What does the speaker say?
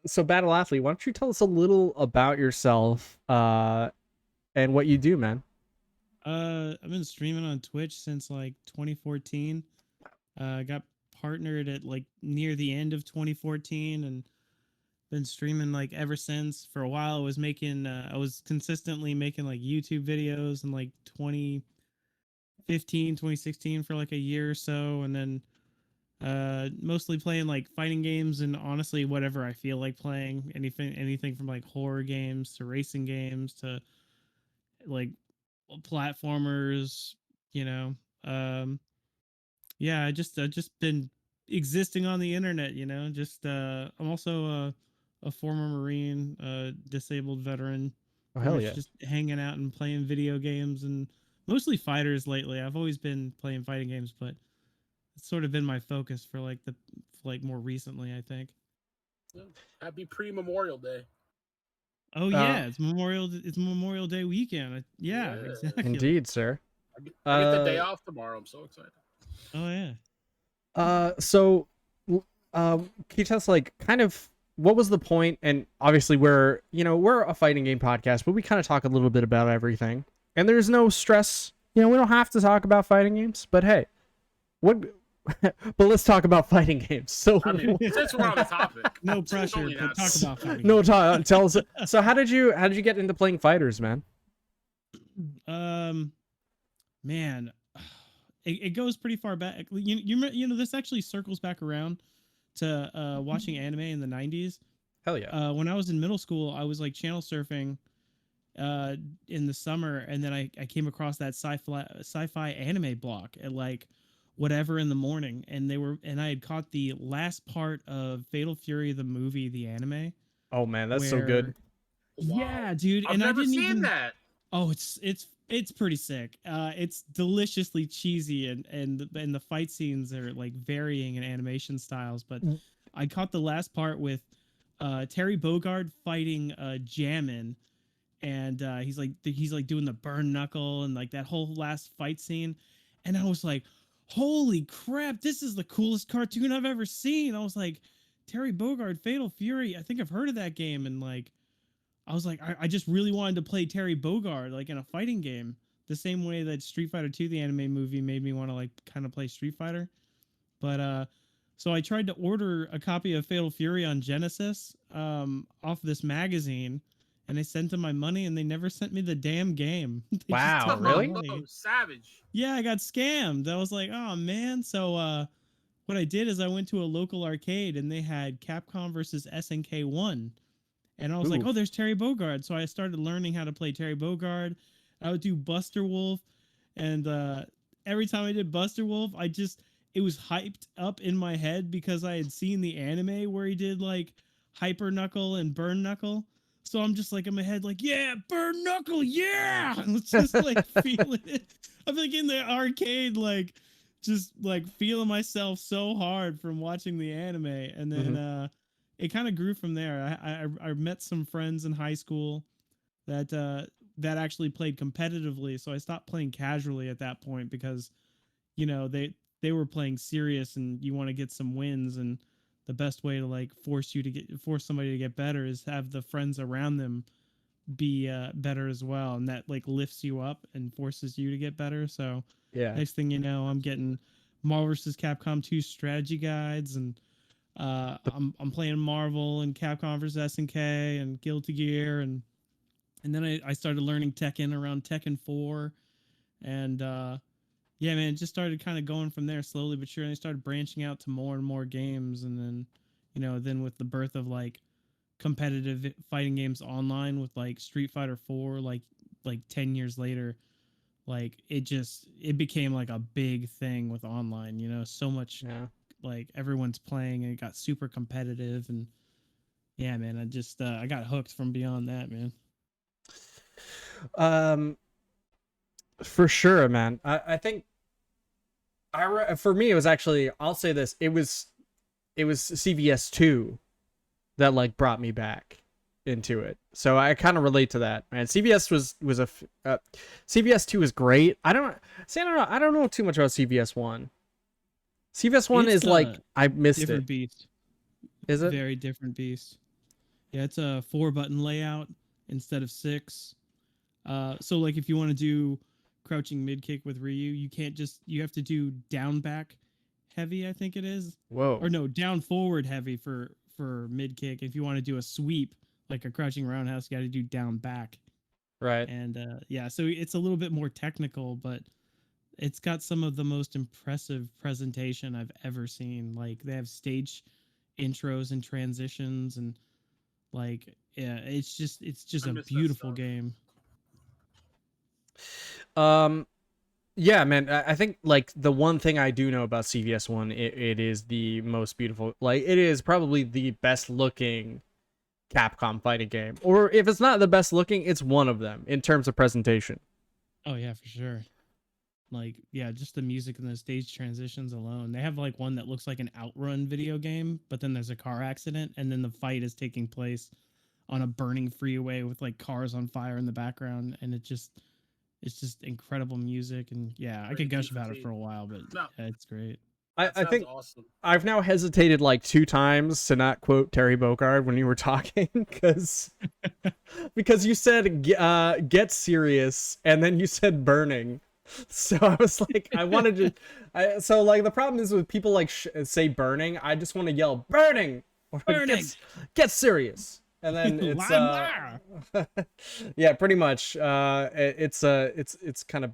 So Battle Athlete, why don't you tell us a little about yourself and what you do, man? I've been streaming on Twitch since like 2014. Got partnered at like near the end of 2014 and been streaming like ever since. For a while, I was consistently making like YouTube videos in like 2015, 2016 for like a year or so, and then mostly playing like fighting games and honestly whatever I feel like playing. Anything from like horror games to racing games to like platformers, you know. Um yeah, I just been existing on the internet, just I'm also a former marine, disabled veteran, Oh pretty hell much yeah. just hanging out and playing video games and mostly fighters lately. I've always been playing fighting games, but it's sort of been my focus for like more recently, I think. Yeah. Happy pre-Memorial Day. Oh Uh, yeah, it's Memorial Day weekend. Yeah, Yeah. exactly. Indeed, sir. I get the day Uh, off tomorrow. I'm so excited. Oh yeah. so, can you tell us like kind of what was the point? And obviously, we're a fighting game podcast, but we kind of talk a little bit about everything. And there's no stress. We don't have to talk about fighting games. But hey, what? but let's talk about fighting games. So, I mean, since we're on the topic, No since pressure, only but that- talk about fighting. no, tell us. So, how did you get into playing fighters, man? Um, man, it goes pretty far back. This actually circles back around to watching anime in the 90s. Hell yeah. When I was in middle school, I was like channel surfing uh in the summer, and then I came across that sci-fi anime block at like whatever in the morning, and I had caught the last part of Fatal Fury the movie, the anime, Oh man, that's so good. where Wow. yeah, dude, I've and I never didn't seen even that. Oh, it's pretty sick. It's deliciously cheesy, and the fight scenes are like varying in animation styles. But I caught the last part with Terry Bogard fighting Jammin, and he's like doing the burn knuckle and like that whole last fight scene, and I was like, holy crap, this is the coolest cartoon I've ever seen. I was like, Terry Bogard, Fatal Fury. I think I've heard of that game, and like I was like, I just really wanted to play Terry Bogard like in a fighting game, the same way that Street Fighter 2, the anime movie, made me want to like kind of play Street Fighter. But so I tried to order a copy of Fatal Fury on Genesis off this magazine, and they sent them my money, and they never sent me the damn game. They just Wow, took my really? money. Oh, savage. Yeah, I got scammed. I was like, oh man. So what I did is I went to a local arcade, and they had Capcom versus SNK 1. And I was like, Ooh. oh, there's Terry Bogard. So I started learning how to play Terry Bogard. I would do Buster Wolf. And every time I did Buster Wolf, it was hyped up in my head because I had seen the anime where he did like Hyper Knuckle and Burn Knuckle. So I'm just like in my head, like, yeah, Burn Knuckle, yeah. I was just like feeling it. I'm like in the arcade, like, just like feeling myself so hard from watching the anime. And then, it kind of grew from there. I met some friends in high school that actually played competitively, so I stopped playing casually at that point because they were playing serious, and you want to get some wins, and the best way to like force somebody to get better is have the friends around them be better as well, and that like lifts you up and forces you to get better. So Yeah. next thing you know, I'm getting Marvel vs. Capcom 2 strategy guides, and I'm playing Marvel and Capcom vs SNK and Guilty Gear, and then I started learning Tekken around Tekken 4, and yeah, man, it just started kind of going from there slowly but surely. I started branching out to more and more games, and then then with the birth of like competitive fighting games online with like Street Fighter 4, like 10 years later, like it became like a big thing with online. So much Yeah. like everyone's playing, and it got super competitive, and yeah, man, I got hooked from beyond that, man. Um, for sure, man. I think for me it was actually, I'll say this, it was CVS 2 that like brought me back into it. So I kind of relate to that, man. CVS 2 is great. I don't know. I don't know too much about CVS 1. CVS 1 It's is like, a I missed different it. beast. Is it? Very different beast. Yeah, it's a 4-button layout instead of 6. So like if you want to do crouching mid kick with Ryu, you have to do down back heavy, I think it is. Or Whoa. no, down forward heavy for mid kick. If you want to do a sweep like a crouching roundhouse, you got to do down back. Right. And yeah, so it's a little bit more technical, but it's got some of the most impressive presentation I've ever seen. Like they have stage intros and transitions and like yeah, it's just I a miss that beautiful stuff. game. Yeah, man. I think like the one thing I do know about CVS one, it is the most beautiful. Like it is probably the best looking Capcom fighting game, or if it's not the best looking, it's one of them in terms of presentation. Oh yeah, for sure. Like yeah, just the music and the stage transitions alone. They have like one that looks like an Outrun video game, but then there's a car accident and then the fight is taking place on a burning freeway with like cars on fire in the background and it's just incredible music and yeah, I could Rated T gush for about it T. for a while, but No, yeah, it's great. that I sounds think awesome. I've now hesitated like 2 times to not quote Terry Bogard when you were talking because you said get serious and then you said burning. So I was like, I wanted to. So like the problem is with people like say burning. I just want to yell burning or Burning! get serious, and then it's Lime wire! yeah, pretty much. It's kind of